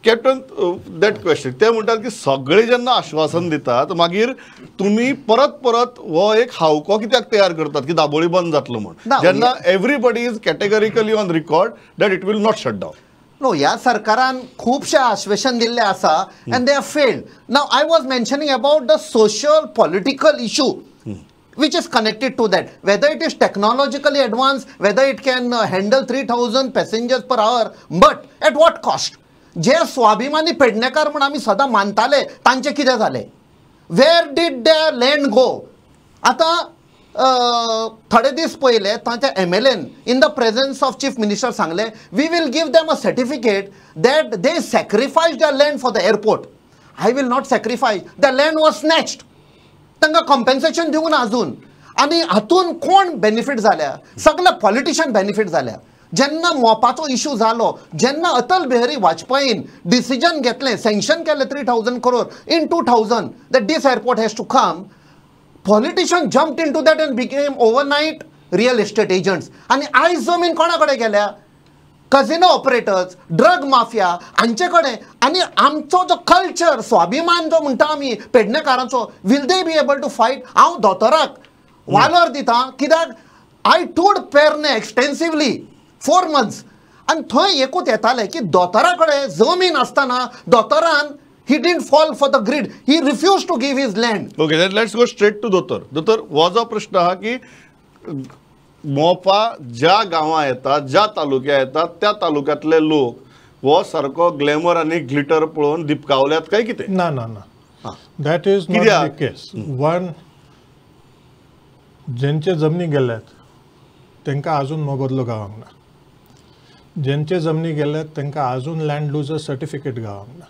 Captain that question ते म्हणतात की सगळे जेन्ना आश्वासन दितात मागीर तुम्ही परत परत हो एक हावको कित्याक तयार करतात की दाबोळी बंद जातलो म्हणून जेन्ना everybody is categorically on record that it will not shut down. No, ह्या सरकारान खुबशे आश्वासन दिल्ले आसा and they are failed. Now I was mentioning about the social political issue which is connected to that, whether it is technologically advanced, whether it can handle 3,000 passengers per hour, but at what cost? जे स्वाभिमानी पेडणेकार म्हणून आम्ही सदां मानताले तांचे कितें जालें? Where did their land go? आतां थोडे दीस पयले तांच्या MLAन in the presence of chief minister सांगले we will give them a certificate that they sacrifice their land for the airport. I will not sacrifice. The land was snatched. तांकां compensation दिवंक ना अजून. आनी हातून कोण बेनिफीट जाल्या? सगळे पॉलिटिशियन बेनिफीट जाल्या. जेन्ना मोपाचो इशू जालो, जेन्ना अटल बिहारी वाजपेयीन डिसिजन घेतलें, सँक्शन केलें 3,000 crore in 2000 that this airport has to come, politicians jumped into that and became overnight real estate agents. आणि आयज जमीन कोणा कडेन गेल्या? कझिनो ऑपरेटर्स, ड्रग माफिया हांचे कडेन. आनी आमचो जो कल्चर, स्वाभिमान जो म्हणटा आमी पेडणेकारांचो, will they be able to fight? हांव दोतोराक वालोर दिता, कित्याक आय टूर्ड पेरणे एक्सटेन्सिवली 4 months आनी थंय एकूच येतालें की दोतोरा कडेन जमीन आसतना दोतोरान he didn't fall for the grid. He refused to give his land. Okay, then let's go straight to दोतर. दोतर हो जो प्रश्न आहा की मोपा ज्या गांवां येतात, ज्या तालुक्या येतात, त्या तालुक्यातले लोक हो सारको ग्लॅमर आनी ग्लिटर पळोवन दिपकावल्यात काय कितें? ना ना ना, that is not the case. One, जेंचे जमनी गेल्यात तांकां अजून मोबदलो गावंक ना. जेंचे जमनी गेल्यात तांकां अजून लँड लुजर सर्टिफिकेट गावंक ना.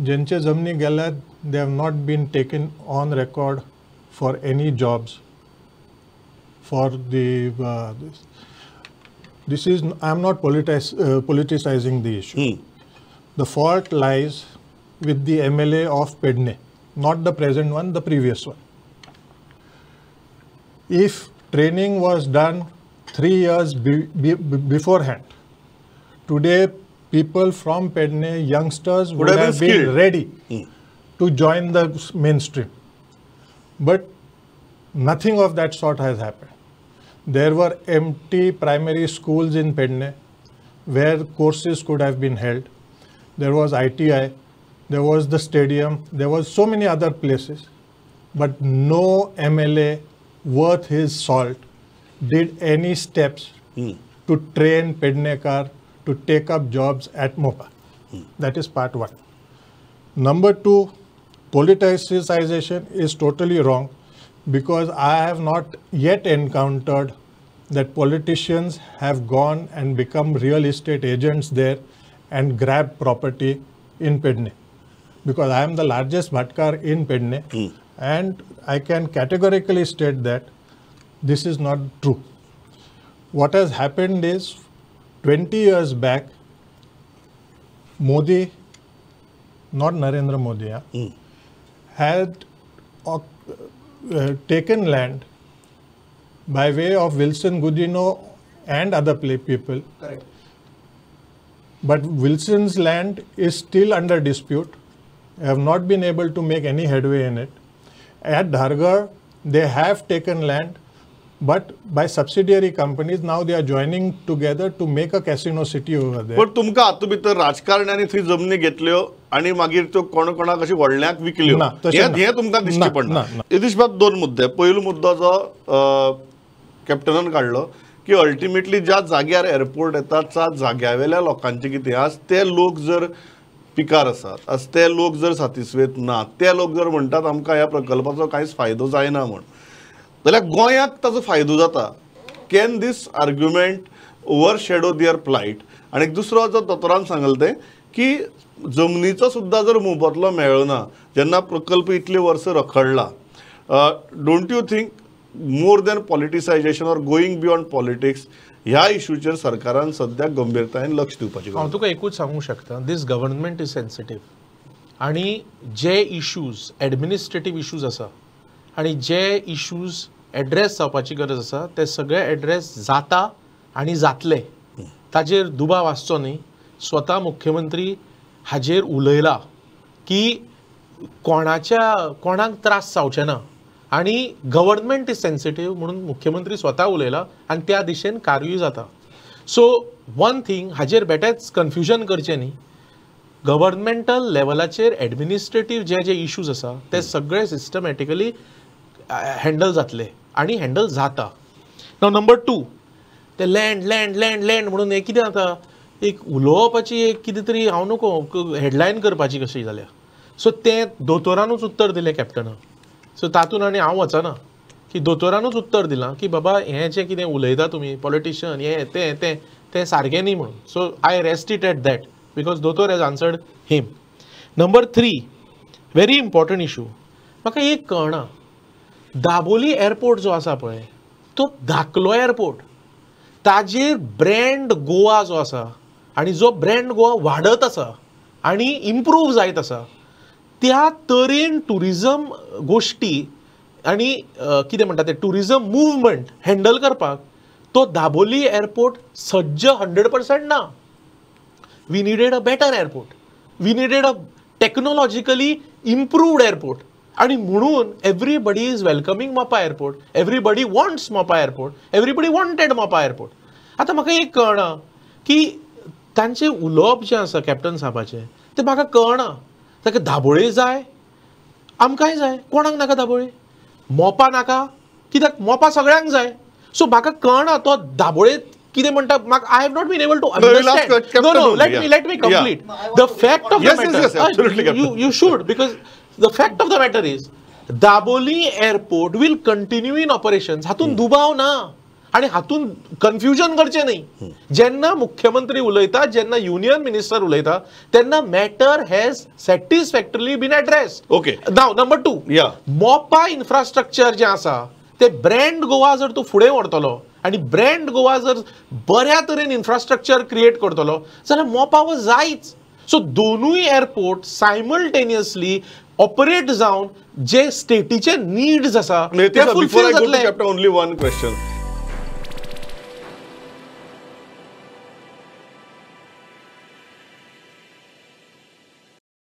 जेंचे जमनी गेल्यात they have not been taken on record for any jobs for this is, I am not politicizing the issue. The fault lies with the MLA of Pedne, not the present one, the previous one. If training was done 3 years beforehand, today people from Pedne, youngsters would have been ready to join the mainstream. But nothing of that sort has happened. There were empty primary schools in Pedne where courses could have been held. There was ITI, there was the stadium, there was so many other places. But no MLA worth his salt did any steps to train Pednekar to take up jobs at Mopa. That is part one. Number two, politicization is totally wrong. Because I have not yet encountered that politicians have gone and become real estate agents there and grab property in Pedne. Because I am the largest bhatkar in Pedne and I can categorically state that this is not true. What has happened is 20 years back, Modi, not Narendra Modi, had taken land by way of Wilson Gudino and other people. Correct. But Wilson's land is still under dispute. Have not been able to make any headway in it. At Dhargar, they have taken land, but by subsidiary companies. Now they are joining together to make a casino city over there. पण तुमका हातूंत भितर राजकारण्यांनी थंय जमनी घेतल्यो आणि मागीर त्यो कोण कोणाक अशी व्हडल्यांक विकल्यो हे तुमकां दिश्टी पडना. यतीश बाब, 2 मुद्दे. पयलो मुद्दो जो कॅप्टनान काडलो की अल्टिमेटली ज्या जाग्यार एअरपोर्ट येता त्या जाग्यावेल्या लोकांचे कितें आज ते लोक जर पिकार आसात, आज ते लोक जर सातिस्वेत ना, ते लोक जर म्हणटात आमकां ह्या प्रकल्पाचो कांयच फायदो जायना म्हण, जाल्यार गोंयाक ताचो फायदो जाता. Can these argument ओवरशॅडो their plight? आनी दुसरो जो दोतोरान सांगले तें की जमनीचो सुद्दां जर मोबदलो मेळ्ळो ना जेन्ना प्रकल्प इतली वर्सां रखडला, don't you think more than politicization or going beyond politics ह्या इश्यूचेर सरकारान सद्या गंभीरतायेन लक्ष दिवपाची? हांव तुका एकूच सांगूंक शकता, दीस गव्हर्नमेंट इज सेन्सिटीव आनी जे इश्यूज एडमिनिस्ट्रेटीव इश्यूज आसा आनी जे इश्यूज एड्रेस जावपाची गरज आसा ते सगळे एड्रेस जाता आनी जातले, ताजेर दुबाव आसचो न्ही. स्वता मुख्यमंत्री हाजेर उलयला की कोणाक त्रास जावचे ना आणि गव्हर्नमेंट इज सेन्सिटीव म्हणून मुख्यमंत्री स्वता उलयला आणि त्या दिशेन कार्यूय जाता. सो वन थिंग हाजेर बेटेच कन्फ्युजन करचें न्ही. गव्हर्नमेंटल लेवलाचेर एडमिनिस्ट्रेटीव जे इश्यूज आसा ते सगळे सिस्टमॅटिकली हँडल जातले आणि हँडल जाता. नाव नंबर 2 ते लँड लँड लँड लँड म्हणून हे कितें जाता एक उलोवपाची एक कितें तरी हांव नको हेडलायन करपाची कशी जाल्या. सो तें दोतोरानूच उत्तर दिलें कॅप्टनाक. सो तातूंत आनी हांव वचना की दोतोरानूच उत्तर दिलां की बाबा हें जें कितें उलयता तुमी पॉलिटिशियन हें तें तें तें सारकें न्ही म्हणून. So I rest it at that because दोतोर has answered him. Number 3 very important issue म्हाका एक कळना. दाबोली एअरपोर्ट जो आसा पळय तो धाकलो एअरपोर्ट ताजेर ब्रँड गोवा जो आसा आनी जो ब्रँड गोवा वाडत आसा आनी इम्प्रूव जायत आसा त्या तरेन टुरिजम गोश्टी आनी कितें म्हणटा ते टुरिजम मुवमेंट हँडल करपाक तो दाबोली एअरपोर्ट सज्ज 100% ना. We needed a better airport. We needed a technologically improved airport. आणि म्हणून everybody is welcoming Mopa airport. Everybody wants Mopa airport. Everybody wanted Mopa airport. आतां म्हाका एक कळना की तांचें उलोवप जें आसा कॅप्टन साहेबाचें तें म्हाका कळना. ताका दाबोळे जाय आमकांय जाय कोणाक नाका दाबोळे मोपा नाका कित्याक मोपा सगळ्यांक जाय. सो म्हाका कळना तो दाबोळे कितें म्हणटा म्हाका I have not been able to understand. No let me complete. The fact of the matter you should because the fact of the matter is Dabolim airport will continue in operation. हातून दुबाव ना आणि हातून कन्फ्युजन करचें न्ही. जेन्ना मुख्यमंत्री उलयता जेन्ना युनियन मिनिस्टर उलयता तेन्ना matter has satisfactorily been address. Okay now number 2 Mopa infrastructure जें आसा ते ब्रँड गोवा जर तूं फुडें व्हरतलो आणि ब्रँड गोवा जर बऱ्या तरेन इन्फ्रास्ट्रक्चर क्रिएट करतलो जाल्यार मोपा हो जायच. सो दोनूय एअरपोर्ट सायमल्टेनियसली ऑपरेट जावन जे स्टेटीचे नीड्स आसा ते फुलफिल जातले. Only one question